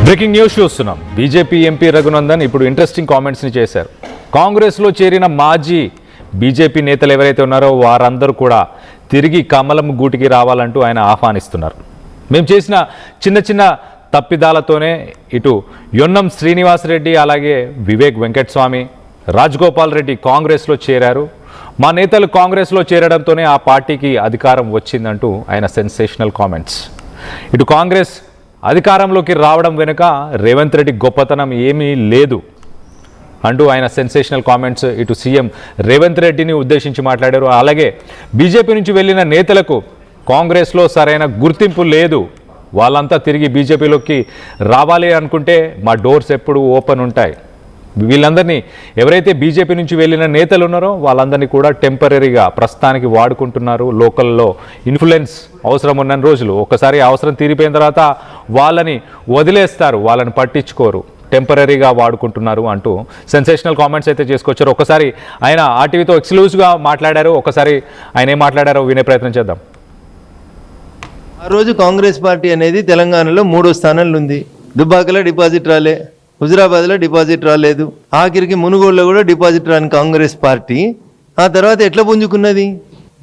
Breaking news చూస్తున్నాం. BJP MP Raghunandan ఇప్పుడు interesting కామెంట్స్ని చేశారు. కాంగ్రెస్లో చేరిన మాజీ బీజేపీ నేతలు ఎవరైతే ఉన్నారో వారందరూ కూడా తిరిగి కమలం గూటికి రావాలంటూ ఆయన ఆహ్వానిస్తున్నారు. మేము చేసిన చిన్న చిన్న తప్పిదాలతోనే ఇటు యొన్నం శ్రీనివాసరెడ్డి అలాగే వివేక్ వెంకటస్వామి, రాజగోపాల్ రెడ్డి కాంగ్రెస్లో చేరారు. మా నేతలు కాంగ్రెస్లో చేరడంతోనే ఆ పార్టీకి అధికారం వచ్చిందంటూ ఆయన సెన్సేషనల్ కామెంట్స్. ఇటు కాంగ్రెస్ అధికారంలోకి రావడం వెనుక రేవంత్ రెడ్డి గొప్పతనం ఏమీ లేదు అంటూ ఆయన సెన్సేషనల్ కామెంట్స్ ఇటు సీఎం రేవంత్ రెడ్డిని ఉద్దేశించి మాట్లాడారు. అలాగే బీజేపీ నుంచి వెళ్ళిన నేతలకు కాంగ్రెస్లో సరైన గుర్తింపు లేదు, వాళ్ళంతా తిరిగి బీజేపీలోకి రావాలి అనుకుంటే మా డోర్స్ ఎప్పుడు ఓపెన్ ఉంటాయి. వీళ్ళందరినీ ఎవరైతే బీజేపీ నుంచి వెళ్ళిన నేతలు ఉన్నారో వాళ్ళందరినీ కూడా టెంపరీగా ప్రస్తుతానికి వాడుకుంటున్నారు. లోకల్లో ఇన్ఫ్లుయెన్స్ అవసరం ఉన్న రోజులు, ఒక్కసారి అవసరం తీరిపోయిన తర్వాత వాళ్ళని వదిలేస్తారు, వాళ్ళని పట్టించుకోరు, టెంపరీగా వాడుకుంటున్నారు అంటూ సెన్సేషనల్ కామెంట్స్ అయితే చేసుకొచ్చారు. ఒకసారి ఆయన ఆర్టీవీతో ఎక్స్క్లూజివ్గా మాట్లాడారు. ఒకసారి ఆయన ఏం మాట్లాడారో వినే ప్రయత్నం చేద్దాం. ఆ రోజు కాంగ్రెస్ పార్టీ అనేది తెలంగాణలో 3వ స్థానంలో ఉంది. దుబ్బాకలో డిపాజిట్ రాలే, హుజురాబాద్లో డిపాజిట్ రాలేదు, ఆఖరికి మునుగోడులో కూడా డిపాజిట్ రాని కాంగ్రెస్ పార్టీ ఆ తర్వాత ఎట్లా పుంజుకున్నది?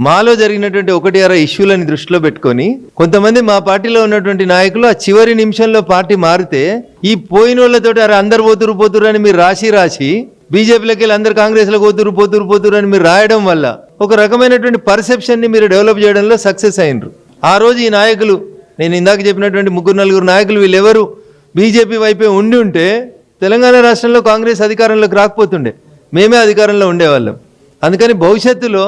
మాలో జరిగినటువంటి 1-6 ఇష్యూలని దృష్టిలో పెట్టుకొని కొంతమంది మా పార్టీలో ఉన్నటువంటి నాయకులు ఆ చివరి నిమిషంలో పార్టీ మారితే ఈ పోయిన వాళ్ళతోటి అందరు పోతురు అని మీరు రాసి బీజేపీలోకి వెళ్ళి అందరు కాంగ్రెస్లో పోతురు అని మీరు రాయడం వల్ల ఒక రకమైనటువంటి పర్సెప్షన్ని మీరు డెవలప్ చేయడంలో సక్సెస్ అయినరు. ఆ రోజు ఈ నాయకులు, నేను ఇందాక చెప్పినటువంటి 3-4 నాయకులు, వీళ్ళెవరు బీజేపీ వైపే ఉంటే తెలంగాణ రాష్ట్రంలో కాంగ్రెస్ అధికారంలోకి రాకపోతుండే, మేమే అధికారంలో ఉండేవాళ్ళం. అందుకని భవిష్యత్తులో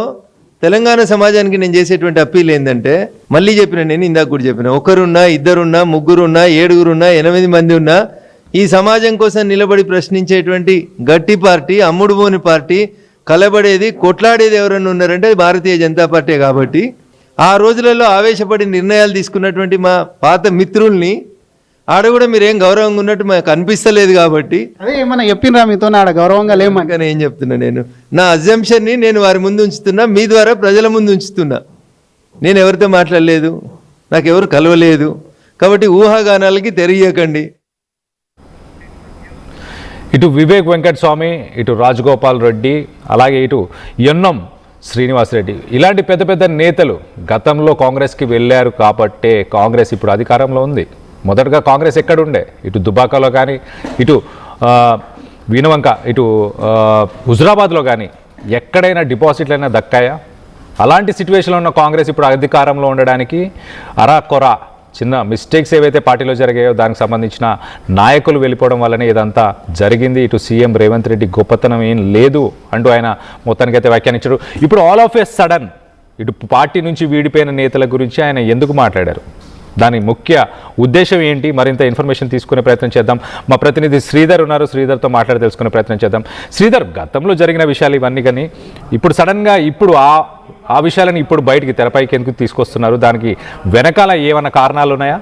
తెలంగాణ సమాజానికి నేను చేసేటువంటి అప్పీల్ ఏంటంటే, మళ్ళీ చెప్పిన, నేను ఇందాక కూడా చెప్పిన, 1 2 3 7 8 మంది ఉన్నా ఈ సమాజం కోసం నిలబడి ప్రశ్నించేటువంటి గట్టి పార్టీ, అమ్ముడు పోని పార్టీ, కలబడేది కొట్లాడేది ఎవరన్నా ఉన్నారంటే భారతీయ జనతా పార్టీ. కాబట్టి ఆ రోజులలో ఆవేశపడి నిర్ణయాలు తీసుకున్నటువంటి మా పాత మిత్రుల్ని ఆడ కూడా మీరేం గౌరవంగా ఉన్నట్టు మాకు అనిపిస్తలేదు. కాబట్టి అదే ఏమన్నా చెప్పినరా మీతో ఆడ గౌరవంగా లేమని ఏం చెప్తున్నా, నేను నా అజంప్షన్ని నేను వారి ముందు ఉంచుతున్నా, మీ ద్వారా ప్రజల ముందు ఉంచుతున్నా. నేను ఎవరితో మాట్లాడలేదు, నాకెవరు కలవలేదు, కాబట్టి ఊహాగానాలకి తెలియకండి. ఇటు వివేక్ వెంకటస్వామి, ఇటు రాజగోపాల్ రెడ్డి, అలాగే ఇటు యొన్నం శ్రీనివాసరెడ్డి, ఇలాంటి పెద్ద పెద్ద నేతలు గతంలో కాంగ్రెస్కి వెళ్ళారు కాబట్టే కాంగ్రెస్ ఇప్పుడు అధికారంలో ఉంది. మొదటగా కాంగ్రెస్ ఎక్కడుండే, ఇటు దుబ్బాకలో కానీ, ఇటు వీణవంక, ఇటు హుజురాబాద్లో కానీ ఎక్కడైనా డిపాజిట్లైనా దక్కాయా? అలాంటి సిచ్యువేషన్లో ఉన్న కాంగ్రెస్ ఇప్పుడు అధికారంలో ఉండడానికి అరాకొర చిన్న మిస్టేక్స్ ఏవైతే పార్టీలో జరిగాయో దానికి సంబంధించిన నాయకులు వెళ్ళిపోవడం వల్లనే ఇదంతా జరిగింది. ఇటు సీఎం రేవంత్ రెడ్డి గొప్పతనం ఏం లేదు అంటూ ఆయన మొత్తానికైతే వ్యాఖ్యానించారు. ఇప్పుడు ఆల్ ఆఫ్ ఏ సడన్ ఇటు పార్టీ నుంచి వీడిపోయిన నేతల గురించి ఆయన ఎందుకు మాట్లాడారు, దాని ముఖ్య ఉద్దేశం ఏంటి, మరింత ఇన్ఫర్మేషన్ తీసుకునే ప్రయత్నం చేద్దాం. మా ప్రతినిధి శ్రీధర్ ఉన్నారు, శ్రీధర్తో మాట్లాడి తెలుసుకునే ప్రయత్నం చేద్దాం. శ్రీధర్, గతంలో జరిగిన విషయాలు ఇవన్నీ కానీ ఇప్పుడు సడన్గా ఇప్పుడు ఆ విషయాలను ఇప్పుడు బయటికి తెరపైకి ఎందుకు తీసుకొస్తున్నారు? దానికి వెనకాల ఏమైనా కారణాలు ఉన్నాయా?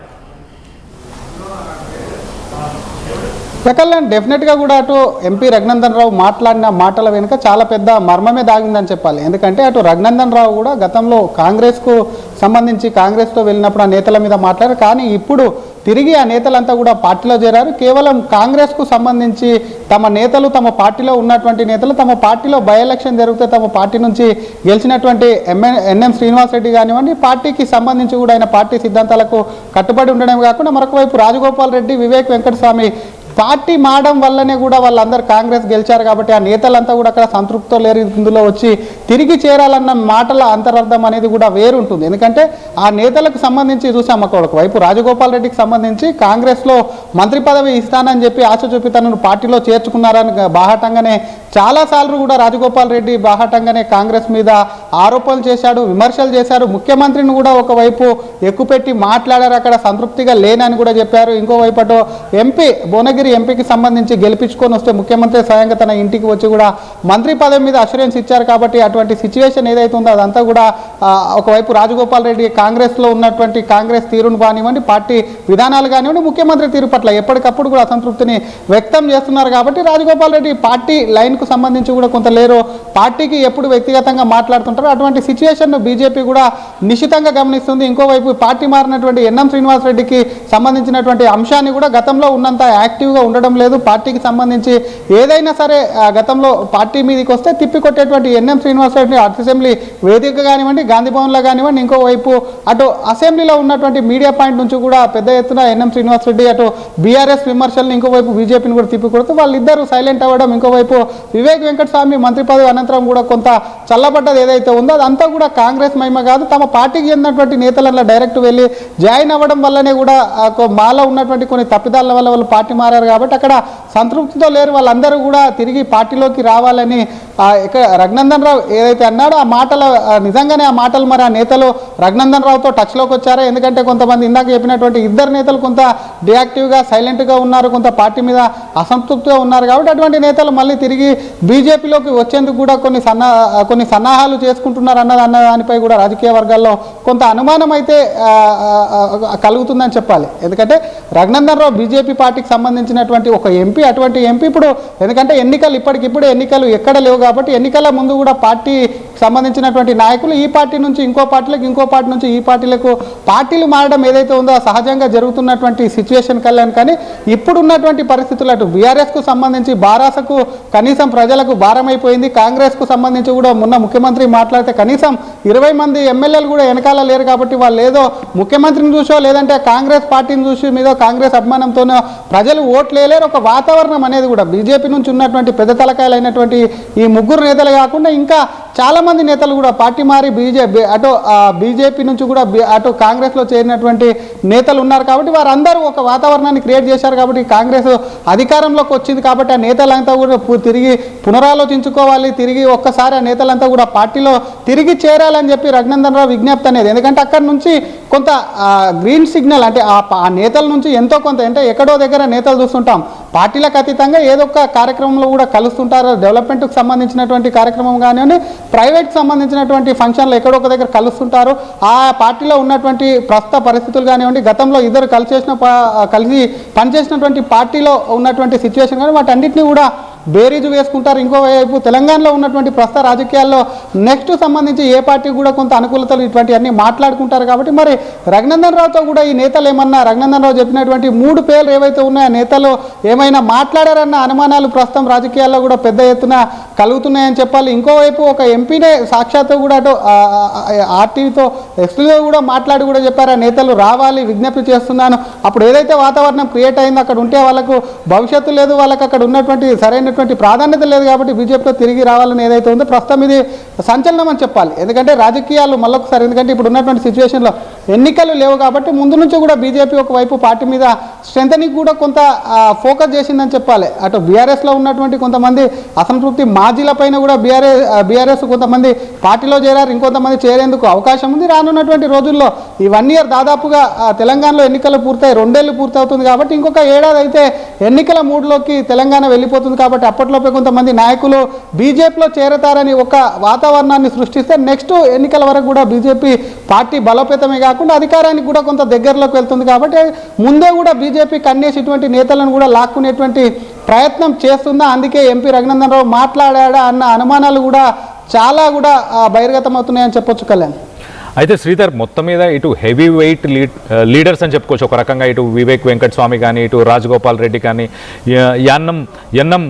ప్రకల్యాణ్, డెఫినెట్గా కూడా అటు ఎంపీ రఘునందన్ రావు మాట్లాడిన మాటల వెనుక చాలా పెద్ద మర్మమే దాగిందని చెప్పాలి. ఎందుకంటే అటు రఘునందన్ రావు కూడా గతంలో కాంగ్రెస్కు సంబంధించి కాంగ్రెస్తో వెళ్ళినప్పుడు ఆ నేతల మీద మాట్లాడారు. కానీ ఇప్పుడు తిరిగి ఆ నేతలంతా కూడా పార్టీలో చేరారు. కేవలం కాంగ్రెస్కు సంబంధించి తమ నేతలు, తమ పార్టీలో ఉన్నటువంటి నేతలు, తమ పార్టీలో బై ఎలక్షన్ జరిగితే తమ పార్టీ నుంచి గెలిచినటువంటి ఎన్ఎం శ్రీనివాసరెడ్డి కానివ్వండి, పార్టీకి సంబంధించి కూడా ఆయన పార్టీ సిద్ధాంతాలకు కట్టుబడి ఉండడమే కాకుండా మరొక వైపు రాజగోపాల్ రెడ్డి, వివేక్ వెంకటస్వామి పార్టీ మారడం వల్లనే కూడా వాళ్ళందరూ కాంగ్రెస్ గెలిచారు కాబట్టి ఆ నేతలంతా కూడా అక్కడ సంతృప్తితో లేరు. ఇందులో వచ్చి తిరిగి చేరాలన్న మాటల అంతరార్థం అనేది కూడా వేరుంటుంది. ఎందుకంటే ఆ నేతలకు సంబంధించి చూసాం, ఒక వైపు రాజగోపాల్ రెడ్డికి సంబంధించి కాంగ్రెస్లో మంత్రి పదవి ఇస్తానని చెప్పి ఆశ చూపి తనను పార్టీలో చేర్చుకున్నారని బాహాటంగానే చాలాసార్లు కూడా రాజగోపాల్ రెడ్డి బాహాటంగానే కాంగ్రెస్ మీద ఆరోపణలు చేశాడు, విమర్శలు చేశారు. ముఖ్యమంత్రిని కూడా ఒకవైపు ఎక్కుపెట్టి మాట్లాడారు, అక్కడ సంతృప్తిగా లేనని కూడా చెప్పారు. ఇంకోవైపు అటు ఎంపీ భువనగిరి మంగళగిరి ఎంపీకి సంబంధించి గెలిపించుకొని వస్తే ముఖ్యమంత్రి స్వయంగా తన ఇంటికి వచ్చి కూడా మంత్రి పదవి మీద అష్యూరెన్స్ ఇచ్చారు. కాబట్టి అటువంటి సిచ్యువేషన్ ఏదైతే ఉందో అదంతా కూడా ఒకవైపు రాజగోపాల్ రెడ్డి కాంగ్రెస్లో ఉన్నటువంటి కాంగ్రెస్ తీరును కానివ్వండి, పార్టీ విధానాలు కానివ్వండి, ముఖ్యమంత్రి తీరు పట్ల ఎప్పటికప్పుడు కూడా అసంతృప్తిని వ్యక్తం చేస్తున్నారు. కాబట్టి రాజగోపాల్ రెడ్డి పార్టీ లైన్కు సంబంధించి కూడా కొంత లేరు, పార్టీకి ఎప్పుడు వ్యక్తిగతంగా మాట్లాడుతుంటారు. అటువంటి సిచ్యువేషన్ను బీజేపీ కూడా నిశితంగా గమనిస్తుంది. ఇంకోవైపు పార్టీ మారినటువంటి ఎన్ఎం శ్రీనివాస్ రెడ్డికి సంబంధించినటువంటి అంశాన్ని కూడా గతంలో ఉన్నంత యాక్టివ్గా ఉండడం లేదు. పార్టీకి సంబంధించి ఏదైనా సరే గతంలో పార్టీ మీదకి వస్తే తిప్పికొట్టేటువంటి ఎన్ఎం శ్రీనివాస్ రెడ్డి అసెంబ్లీ వేదిక కానివ్వండి, గాంధీ భవన్లో కానివ్వండి, ఇంకోవైపు అటు అసెంబ్లీలో ఉన్నటువంటి మీడియా పాయింట్ నుంచి కూడా పెద్ద ఎత్తున ఎన్ఎం శ్రీనివాస్ రెడ్డి అటు బీఆర్ఎస్ విమర్శలను, ఇంకోవైపు బీజేపీని కూడా తిప్పికొడుతూ వాళ్ళిద్దరూ సైలెంట్ అవ్వడం, ఇంకోవైపు వివేక్ వెంకటస్వామి మంత్రి పదవి అనంతరం కూడా కొంత చల్లబడ్డది ఏదైతే ఉందో అదంతా కూడా కాంగ్రెస్ మహిమ కాదు. తమ పార్టీకి చెందినటువంటి నేతలలో డైరెక్ట్ వెళ్ళి జాయిన్ అవ్వడం వల్లనే కూడా మాలో ఉన్నటువంటి కొన్ని తప్పిదాల వల్ల వాళ్ళు పార్టీ మారారు. కాబట్టి అక్కడ సంతృప్తితో లేరు. వాళ్ళందరూ కూడా తిరిగి పార్టీలోకి రావాలని ఇక్కడ రఘునందన్ రావు ఏదైతే అన్నాడో ఆ మాటలు నిజంగానే ఆ మాటలు మరి ఆ నేతలు రఘునందన్ రావుతో టచ్లోకి వచ్చారా? ఎందుకంటే కొంతమంది ఇందాక చెప్పినటువంటి ఇద్దరు నేతలు కొంత డియాక్టివ్గా సైలెంట్గా ఉన్నారు, కొంత పార్టీ మీద అసంతృప్తిగా ఉన్నారు. కాబట్టి అటువంటి నేతలు మళ్ళీ తిరిగి బీజేపీలోకి వచ్చేందుకు కూడా కొన్ని సన్నాహాలు చేసుకుంటున్నారు అన్న దానిపై కూడా రాజకీయ వర్గాల్లో కొంత అనుమానం అయితే కలుగుతుందని చెప్పాలి. ఎందుకంటే రఘునందన్ రావు బీజేపీ పార్టీకి సంబంధించినటువంటి ఒక ఎంపీ, అటువంటి ఎంపీ ఇప్పుడు ఎందుకంటే ఎన్నికలు ఇప్పటికిప్పుడు ఎన్నికలు ఎక్కడ లేవు కాబట్టి ఎన్నికల ముందు కూడా పార్టీ సంబంధించినటువంటి నాయకులు ఈ పార్టీ నుంచి ఇంకో పార్టీలకు, ఇంకో పార్టీ నుంచి ఈ పార్టీలకు పార్టీలు మారడం ఏదైతే ఉందో సహజంగా జరుగుతున్నటువంటి సిచ్యువేషన్ కళ్యాణ్. కానీ ఇప్పుడున్నటువంటి పరిస్థితులు అటు బీఆర్ఎస్కు సంబంధించి బారాసకు కనీసం ప్రజలకు భారమైపోయింది. కాంగ్రెస్కు సంబంధించి కూడా మొన్న ముఖ్యమంత్రి మాట్లాడితే కనీసం 20 మంది ఎమ్మెల్యేలు కూడా వెనకాల లేరు. కాబట్టి వాళ్ళు ఏదో ముఖ్యమంత్రిని చూసో లేదంటే కాంగ్రెస్ పార్టీని చూసి మీద కాంగ్రెస్ అభిమానంతోనో ప్రజలు ఓట్లు వేయలేరు. ఒక వాతావరణం అనేది కూడా బీజేపీ నుంచి ఉన్నటువంటి పెద్ద తలకాయలు అయినటువంటి ఈ ముగ్గురు నేతలు కాకుండా ఇంకా చాలామంది నేతలు కూడా పార్టీ మారి బీజేపీ నుంచి కూడా అటు కాంగ్రెస్లో చేరినటువంటి నేతలు ఉన్నారు. కాబట్టి వారందరూ ఒక వాతావరణాన్ని క్రియేట్ చేశారు. కాబట్టి కాంగ్రెస్ అధికారంలోకి వచ్చింది కాబట్టి ఆ నేతలంతా కూడా తిరిగి పునరాలోచించుకోవాలి, తిరిగి ఒక్కసారి ఆ నేతలంతా కూడా పార్టీలో తిరిగి చేరాలని చెప్పి రఘునందన్ రావు విజ్ఞప్తి అనేది. ఎందుకంటే అక్కడి నుంచి కొంత గ్రీన్ సిగ్నల్ అంటే ఆ నేతల నుంచి ఎంతో కొంత అంటే ఎక్కడో దగ్గర నేతలు చూస్తుంటాం, పార్టీలకు అతీతంగా ఏదో ఒక కార్యక్రమంలో కూడా కలుస్తుంటారు. డెవలప్మెంట్కి సంబంధించినటువంటి కార్యక్రమం కానివ్వండి, ప్రైవేట్కి సంబంధించినటువంటి ఫంక్షన్లు ఎక్కడో ఒక దగ్గర కలుస్తుంటారు. ఆ పార్టీలో ఉన్నటువంటి ప్రస్తుత పరిస్థితులు కానివ్వండి, గతంలో ఇద్దరు కలిసి పనిచేసినటువంటి పార్టీలో ఉన్నటువంటి సిచ్యువేషన్ కానీ వాటన్నిటిని కూడా బేరీజు వేసుకుంటారు. ఇంకోవైపు తెలంగాణలో ఉన్నటువంటి ప్రస్తుత రాజకీయాల్లో నెక్స్ట్ సంబంధించి ఏ పార్టీ కూడా కొంత అనుకూలతలు ఇటువంటివన్నీ మాట్లాడుకుంటారు. కాబట్టి మరి రఘునందన్ రావుతో కూడా ఈ నేతలు ఏమన్నా రఘునందన్ రావు చెప్పినటువంటి 3 పేర్లు ఏవైతే ఉన్నాయో ఆ నేతలు ఏమైనా మాట్లాడారన్న అనుమానాలు ప్రస్తుతం రాజకీయాల్లో కూడా పెద్ద ఎత్తున కలుగుతున్నాయని చెప్పాలి. ఇంకోవైపు ఒక ఎంపీనే సాక్షాత్తు కూడా అటు ఆర్టీవీతో ఎక్స్క్లూజివ్గా కూడా మాట్లాడి కూడా చెప్పారు, ఆ నేతలు రావాలి, విజ్ఞప్తి చేస్తున్నాను. అప్పుడు ఏదైతే వాతావరణం క్రియేట్ అయిందో అక్కడ ఉంటే వాళ్ళకు భవిష్యత్తు లేదు, వాళ్ళకి అక్కడ ఉన్నటువంటి సరైన ప్రాధాన్యత లేదు. కాబట్టి బీజేపీతో తిరిగి రావాలని ఏదైతే ఉందో ప్రస్తుతం ఇది సంచలనం అని చెప్పాలి. ఎందుకంటే రాజకీయాలు మళ్ళొకసారి ఎందుకంటే ఇప్పుడు ఉన్నటువంటి సిచ్యువేషన్లో ఎన్నికలు లేవు కాబట్టి ముందు నుంచి కూడా బీజేపీ ఒకవైపు పార్టీ మీద స్ట్రెంథనింగ్ కూడా కొంత ఫోకస్ చేసిందని చెప్పాలి. అటు బీఆర్ఎస్లో ఉన్నటువంటి కొంతమంది అసంతృప్తి మాజీలపైన కూడా బీఆర్ఎస్ కొంతమంది పార్టీలో చేరారు, ఇంకొంతమంది చేరేందుకు అవకాశం ఉంది. రానున్నటువంటి రోజుల్లో ఈ 1 year దాదాపుగా తెలంగాణలో ఎన్నికలు పూర్తయి 2 ఏళ్ళు పూర్తవుతుంది కాబట్టి ఇంకొక ఏడాది అయితే ఎన్నికల మూడ్లోకి తెలంగాణ వెళ్ళిపోతుంది. కాబట్టి అప్పట్లోపే కొంతమంది నాయకులు బీజేపీలో చేరతారని ఒక వాతావరణాన్ని సృష్టిస్తే నెక్స్ట్ ఎన్నికల వరకు కూడా బీజేపీ పార్టీ బలోపేతమే కాకుండా అధికారానికి కూడా కొంత దగ్గరలోకి వెళ్తుంది. కాబట్టి ముందే కూడా బీజేపీ కన్నేసి ఇటువంటి నేతలను కూడా లాక్కునేటువంటి ప్రయత్నం చేస్తుందా, అందుకే ఎంపీ రఘునందన్ రావు మాట్లాడా అన్న అనుమానాలు కూడా చాలా కూడా బహిర్గతం అవుతున్నాయని చెప్పొచ్చు కళ్యాణ్. అయితే శ్రీధర్ మొత్తం మీద ఇటు హెవీ వెయిట్ లీడర్స్ అని చెప్పుకోవచ్చు ఒక రకంగా, ఇటు వివేక్ వెంకటస్వామి కానీ, ఇటు రాజగోపాల్ రెడ్డి కానీ, ఎన్ఎం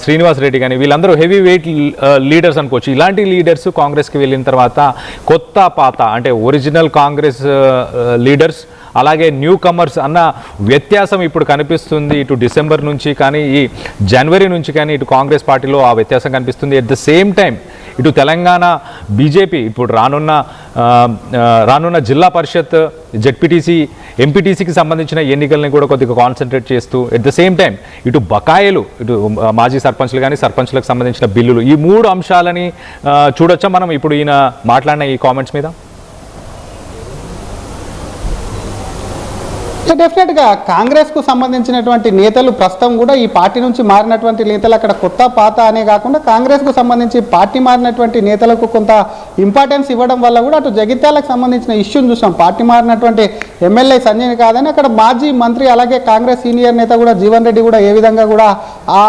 శ్రీనివాస్ రెడ్డి కానీ, వీళ్ళందరూ హెవీ వెయిట్ లీడర్స్ అనుకోవచ్చు. ఇలాంటి లీడర్స్ కాంగ్రెస్కి వెళ్ళిన తర్వాత కొత్త పాత అంటే ఒరిజినల్ కాంగ్రెస్ లీడర్స్ అలాగే న్యూ కమర్స్ అన్న వ్యత్యాసం ఇప్పుడు కనిపిస్తుంది. ఇటు డిసెంబర్ నుంచి కానీ ఈ జనవరి నుంచి కానీ ఇటు కాంగ్రెస్ పార్టీలో ఆ వ్యత్యాసం కనిపిస్తుంది. ఎట్ ద సేమ్ టైం ఇటు తెలంగాణ బీజేపీ ఇప్పుడు రానున్న జిల్లా పరిషత్, జెడ్పీటీసీ, ఎంపీటీసీకి సంబంధించిన ఎన్నికల్ని కూడా కొద్దిగా కాన్సన్ట్రేట్ చేస్తూ ఎట్ ద సేమ్ టైం ఇటు బకాయిలు, ఇటు మాజీ సర్పంచ్లు కానీ సర్పంచ్లకు సంబంధించిన బిల్లులు, ఈ 3 అంశాలని చూడొచ్చా మనం ఇప్పుడు ఈయన మాట్లాడిన ఈ కామెంట్స్ మీద? డెఫినెట్గా కాంగ్రెస్కు సంబంధించినటువంటి నేతలు ప్రస్తుతం కూడా ఈ పార్టీ నుంచి మారినటువంటి నేతలు అక్కడ కొత్త పాత అనే కాకుండా కాంగ్రెస్కు సంబంధించి పార్టీ మారినటువంటి నేతలకు కొంత ఇంపార్టెన్స్ ఇవ్వడం వల్ల కూడా అటు జగిత్యాలకు సంబంధించిన ఇష్యూని చూసాం. పార్టీ మారినటువంటి ఎమ్మెల్యే సంజయ్ కాదని అక్కడ మాజీ మంత్రి అలాగే కాంగ్రెస్ సీనియర్ నేత కూడా జీవన్ రెడ్డి కూడా ఏ విధంగా కూడా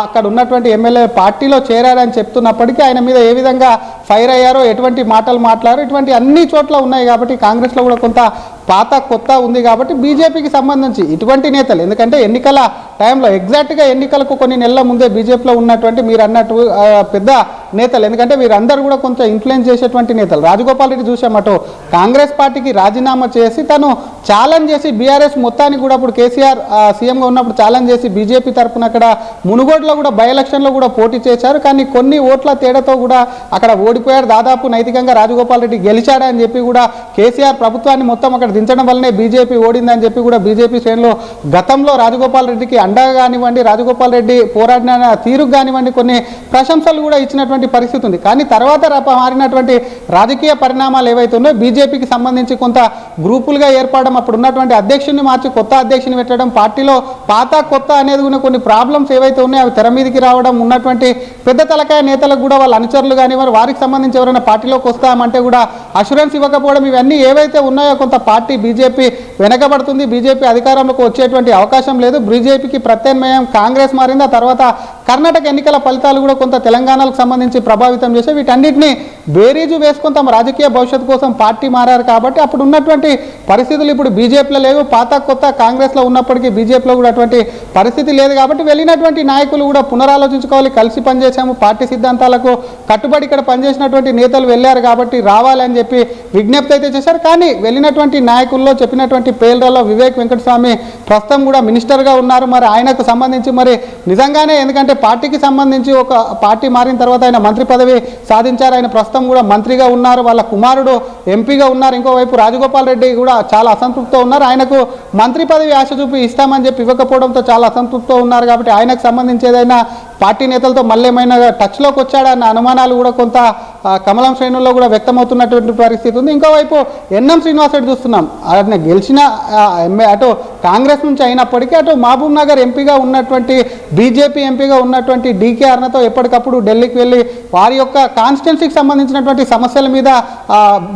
అక్కడ ఉన్నటువంటి ఎమ్మెల్యే పార్టీలో చేరారని చెప్తున్నప్పటికీ ఆయన మీద ఏ విధంగా ఫైర్ అయ్యారో, ఎటువంటి మాటలు మాట్లాడారో, ఇటువంటి అన్ని చోట్ల ఉన్నాయి. కాబట్టి కాంగ్రెస్లో కూడా కొంత పాత కొత్త ఉంది. కాబట్టి బీజేపీకి సంబంధించి ఇటువంటి నేతలు, ఎందుకంటే ఎన్నికల టైంలో ఎగ్జాక్ట్గా ఎన్నికలకు కొన్ని నెలల ముందే బీజేపీలో ఉన్నటువంటి మీరు అన్నట్టు పెద్ద నేతలు, ఎందుకంటే వీరందరూ కూడా కొంచెం ఇన్ఫ్లుయెన్స్ చేసేటువంటి నేతలు. రాజగోపాల్ రెడ్డి చూసామటో కాంగ్రెస్ పార్టీకి రాజీనామా చేసి తను ఛాలెంజ్ చేసి బీఆర్ఎస్ మొత్తానికి కూడా అప్పుడు కేసీఆర్ సీఎంగా ఉన్నప్పుడు ఛాలెంజ్ చేసి బీజేపీ తరఫున అక్కడ మునుగోడులో కూడా బై ఎలక్షన్లో కూడా పోటీ చేశారు. కానీ కొన్ని ఓట్ల తేడాతో కూడా అక్కడ ఓడిపోయారు. దాదాపు నైతికంగా రాజగోపాల్ రెడ్డి గెలిచాడని చెప్పి కూడా కేసీఆర్ ప్రభుత్వాన్ని మొత్తం అక్కడ దించడం వల్లనే బీజేపీ ఓడిందని చెప్పి కూడా బీజేపీ శ్రేణులు గతంలో రాజగోపాల్ రెడ్డికి అండగా కానివ్వండి, రాజగోపాల్ రెడ్డి పోరాడిన తీరుకు కానివ్వండి కొన్ని ప్రశంసలు కూడా ఇచ్చినటువంటి పరిస్థితి ఉంది. కానీ తర్వాత మారినటువంటి రాజకీయ పరిణామాలు ఏవైతే ఉన్నాయో బీజేపీకి సంబంధించి కొంత గ్రూపులుగా ఏర్పడడం, అప్పుడు ఉన్నటువంటి అధ్యక్షుడిని మార్చి కొత్త అధ్యక్షుని పెట్టడం, పార్టీలో పాత కొత్త అనేది కూడా కొన్ని ప్రాబ్లమ్స్ ఏవైతే ఉన్నాయో అవి తెర మీదకి రావడం, ఉన్నటువంటి పెద్ద తలకాయ నేతలకు కూడా వాళ్ళ అనుచరులు కానివ్వండి వారికి సంబంధించి ఎవరైనా పార్టీలోకి వస్తామంటే కూడా అష్యూరెన్స్ ఇవ్వకపోవడం, ఇవన్నీ ఏవైతే ఉన్నాయో కొంత పార్టీ బీజేపీ వెనకబడుతుంది. బీజేపీ అధికారంలోకి వచ్చేటువంటి అవకాశం లేదు. బీజేపీకి ప్రత్యామ్నాయం కాంగ్రెస్ మారింది. ఆ తర్వాత కర్ణాటక ఎన్నికల ఫలితాలు కూడా కొంత తెలంగాణకు సంబంధించి ప్రభావితం చేసే వీటన్నిటిని బేరీజు వేసుకొని తమ రాజకీయ భవిష్యత్తు కోసం పార్టీ మారారు. కాబట్టి అప్పుడు ఉన్నటువంటి పరిస్థితులు ఇప్పుడు బీజేపీలో లేవు. పాత కొత్త కాంగ్రెస్లో ఉన్నప్పటికీ బీజేపీలో కూడా అటువంటి పరిస్థితి లేదు. కాబట్టి వెళ్ళినటువంటి నాయకులు కూడా పునరాలోచించుకోవాలి. కలిసి పనిచేసాము, పార్టీ సిద్ధాంతాలకు కట్టుబడి ఇక్కడ పనిచేసినటువంటి నేతలు వెళ్ళారు కాబట్టి రావాలని చెప్పి విజ్ఞప్తి అయితే చేశారు. కానీ వెళ్ళినటువంటి నాయకుల్లో చెప్పినటువంటి పేర్లలో వివేక్ వెంకటస్వామి ప్రస్తుతం కూడా మినిస్టర్గా ఉన్నారు. మరి ఆయనకు సంబంధించి మరి నిజంగానే, ఎందుకంటే పార్టీకి సంబంధించి ఒక పార్టీ మారిన తర్వాత ఆయన మంత్రి పదవి సాధించారు. ఆయన ప్రస్తుతం కూడా మంత్రిగా ఉన్నారు. వాళ్ళ కుమారుడు ఎంపీగా ఉన్నారు. ఇంకోవైపు రాజగోపాల్ రెడ్డి కూడా చాలా అసంతృప్తితో ఉన్నారు. ఆయనకు మంత్రి పదవి ఆశ చూపి ఇస్తామని చెప్పి ఇవ్వకపోవడంతో చాలా అసంతృప్తితో ఉన్నారు. కాబట్టి ఆయనకు సంబంధించి ఏదైనా పార్టీ నేతలతో మళ్ళీ ఏమైనా టచ్లోకి వచ్చాడన్న అనుమానాలు కూడా కొంత కమలం శ్రేణుల్లో కూడా వ్యక్తమవుతున్నటువంటి పరిస్థితి ఉంది. ఇంకోవైపు ఎన్ఎం శ్రీనివాస్ రెడ్డి చూస్తున్నాం. ఆయన గెలిచిన అటు కాంగ్రెస్ నుంచి అయినప్పటికీ అటు మహబూబ్ నగర్ ఎంపీగా ఉన్నటువంటి బీజేపీ ఎంపీగా ఉన్నటువంటి డీకే అరుణతో ఎప్పటికప్పుడు ఢిల్లీకి వెళ్ళి వారి యొక్క కాన్స్టిట్యున్సీకి సంబంధించినటువంటి సమస్యల మీద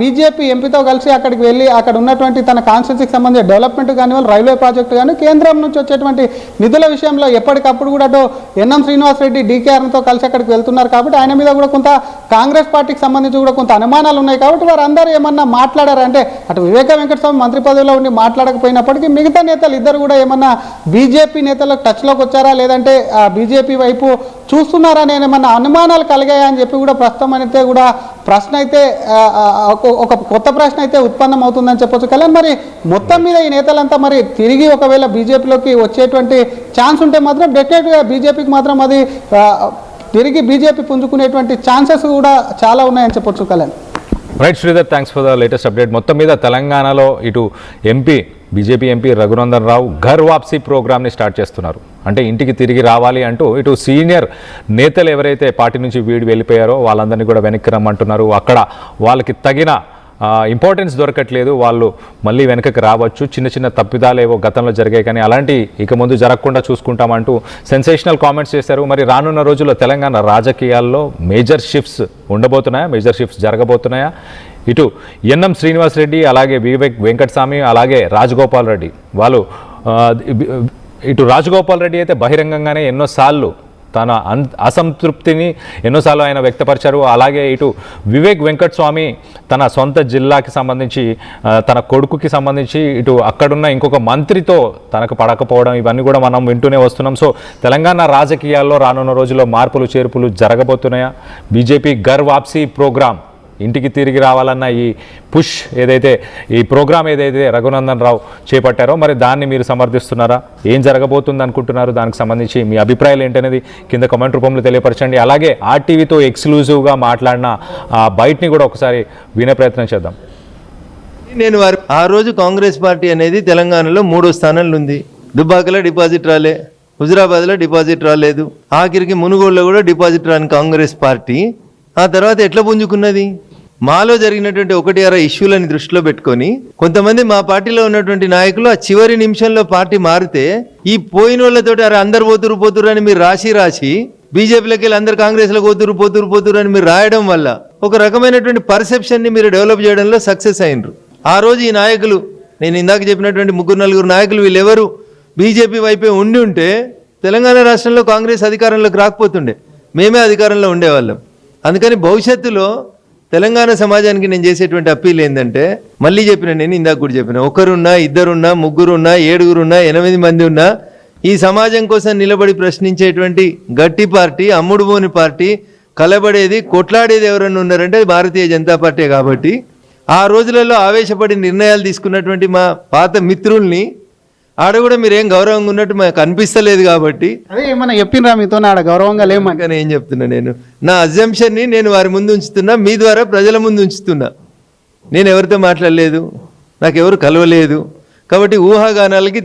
బీజేపీ ఎంపీతో కలిసి అక్కడికి వెళ్ళి అక్కడ ఉన్నటువంటి తన కాన్స్టిట్యున్సీకి సంబంధించిన డెవలప్మెంట్ కానివ్వాలి, రైల్వే ప్రాజెక్టు కానీ కేంద్రం నుంచి వచ్చేటువంటి నిధుల విషయంలో ఎప్పటికప్పుడు కూడా అటు ఎన్ఎం శ్రీనివాస్ రెడ్డి డీకే అరుణతో కలిసి అక్కడికి వెళ్తున్నారు. కాబట్టి ఆయన మీద కూడా కొంత కాంగ్రెస్ పార్టీకి సంబంధించి కూడా కొంత అనుమానాలు ఉన్నాయి. కాబట్టి వారందరూ ఏమన్నా మాట్లాడారంటే అటు వివేక వెంకటస్వామి మంత్రి పదవిలో ఉండి మాట్లాడకపోయినప్పటికీ మిగతా నేతలు ఇద్దరు కూడా ఏమన్నా బీజేపీ నేతలకు టచ్లోకి వచ్చారా, లేదంటే బీజేపీ వైపు చూస్తున్నారా అని ఏమన్నా అనుమానాలు కలిగాయా అని చెప్పి కూడా ప్రస్తుతం అయితే కూడా ప్రశ్న అయితే ఒక కొత్త ప్రశ్న అయితే ఉత్పన్నం అవుతుందని చెప్పొచ్చు. కళ్యాణ్, మరి మొత్తం మీద ఈ నేతలంతా మరి తిరిగి ఒకవేళ బీజేపీలోకి వచ్చేటువంటి ఛాన్స్ ఉంటే మాత్రం డెఫినెట్గా బీజేపీకి మాత్రం అది తిరిగి బీజేపీ పుంజుకునేటువంటి ఛాన్సెస్ కూడా చాలా ఉన్నాయని చెప్పొచ్చు. Kalyan, right Sridhar, thanks for the latest update. మొత్తం మీద తెలంగాణలో ఇటు బీజేపీ ఎంపీ రఘునందన్ రావు ఘర్ వాప్సీ ప్రోగ్రామ్ని స్టార్ట్ చేస్తున్నారు. అంటే ఇంటికి తిరిగి రావాలి అంటూ ఇటు సీనియర్ నేతలు ఎవరైతే పార్టీ నుంచి వెళ్ళిపోయారో వాళ్ళందరినీ కూడా వెనక్కి రమ్మంటున్నారు. అక్కడ వాళ్ళకి తగిన ఇంపార్టెన్స్ దొరకట్లేదు, వాళ్ళు మళ్ళీ వెనకకి రావచ్చు, చిన్న చిన్న తప్పిదాలు ఏవో గతంలో జరిగాయి కానీ అలాంటి ఇక ముందు జరగకుండా చూసుకుంటామంటూ సెన్సేషనల్ కామెంట్స్ చేశారు. మరి రానున్న రోజుల్లో తెలంగాణ రాజకీయాల్లో మేజర్ షిఫ్ట్స్ ఉండబోతున్నాయా, మేజర్ షిఫ్ట్స్ జరగబోతున్నాయా? ఇటు ఎన్ఎం శ్రీనివాస్ రెడ్డి, అలాగే వివేక్ వెంకటస్వామి, అలాగే రాజగోపాల్ రెడ్డి వాళ్ళు ఇటు రాజగోపాల్ రెడ్డి అయితే బహిరంగంగానే ఎన్నోసార్లు తన అసంతృప్తిని ఎన్నోసార్లు ఆయన వ్యక్తపరిచారు. అలాగే ఇటు వివేక్ వెంకటస్వామి తన సొంత జిల్లాకి సంబంధించి తన కొడుకుకి సంబంధించి ఇటు అక్కడున్న ఇంకొక మంత్రితో తనకు పడకపోవడం ఇవన్నీ కూడా మనం వింటూనే వస్తున్నాం. సో తెలంగాణ రాజకీయాల్లో రానున్న రోజుల్లో మార్పులు చేర్పులు జరగబోతున్నాయా? బీజేపీ ఘర్ వాప్సీ ప్రోగ్రాం, ఇంటికి తిరిగి రావాలన్న ఈ పుష్ ఏదైతే ఈ ప్రోగ్రామ్ ఏదైతే రఘునందన్ రావు చేపట్టారో మరి దాన్ని మీరు సమర్థిస్తున్నారా? ఏం జరగబోతుంది అనుకుంటున్నారు? దానికి సంబంధించి మీ అభిప్రాయాలు ఏంటనేది కింద కామెంట్ రూపంలో తెలియపరచండి. అలాగే ఆర్టీవీతో ఎక్స్క్లూజివ్గా మాట్లాడిన బయటని కూడా ఒకసారి వినే ప్రయత్నం చేద్దాం. నేను ఆ రోజు కాంగ్రెస్ పార్టీ అనేది తెలంగాణలో 3వ స్థానంలో ఉంది. దుబ్బాకలో డిపాజిట్ రాలే, హుజురాబాద్లో డిపాజిట్ రాలేదు, ఆఖరికి మునుగోడులో కూడా డిపాజిట్ రాని కాంగ్రెస్ పార్టీ ఆ తర్వాత ఎట్లా పుంజుకున్నది? మాలో జరిగినటువంటి 1-6 ఇష్యూలని దృష్టిలో పెట్టుకొని కొంతమంది మా పార్టీలో ఉన్నటువంటి నాయకులు ఆ చివరి నిమిషంలో పార్టీ మారితే ఈ పోయిన వాళ్ళతోటి అరే అందరు పోతురు అని మీరు రాసి బీజేపీలోకి వెళ్ళి అందరు కాంగ్రెస్లోకి పోతురు అని మీరు రాయడం వల్ల ఒక రకమైనటువంటి పర్సెప్షన్ని మీరు డెవలప్ చేయడంలో సక్సెస్ అయినరు. ఆ రోజు ఈ నాయకులు, నేను ఇందాక చెప్పినటువంటి 3-4 నాయకులు వీళ్ళెవరు బీజేపీ వైపే ఉంటే తెలంగాణ రాష్ట్రంలో కాంగ్రెస్ అధికారంలోకి రాకపోతుండే, మేమే అధికారంలో ఉండేవాళ్ళం. అందుకని భవిష్యత్తులో తెలంగాణ సమాజానికి నేను చేసేటువంటి అప్పీల్ ఏంటంటే, మళ్ళీ చెప్పిన, నేను ఇందాక కూడా చెప్పిన, 1 2 3 7 8 మంది ఉన్నా ఈ సమాజం కోసం నిలబడి ప్రశ్నించేటువంటి గట్టి పార్టీ, అమ్ముడుపోని పార్టీ, కలబడేది కొట్లాడేది ఎవరన్నా ఉన్నారంటే అది భారతీయ జనతా పార్టీ. కాబట్టి ఆ రోజులలో ఆవేశపడి నిర్ణయాలు తీసుకున్నటువంటి మా పాత మిత్రుల్ని ఆడ కూడా మీరేం గౌరవంగా ఉన్నట్టు మాకు అనిపిస్తలేదు. కాబట్టి అదే ఏమన్నా చెప్పినరా మీతో ఆడ గౌరవంగా లేమని? కానీ ఏం చెప్తున్నా, నేను నా అజంప్షన్ని నేను వారి ముందు ఉంచుతున్నా, మీ ద్వారా ప్రజల ముందు ఉంచుతున్నా. నేను ఎవరితో మాట్లాడలేదు, నాకెవరు కలవలేదు. కాబట్టి ఊహాగానాలకి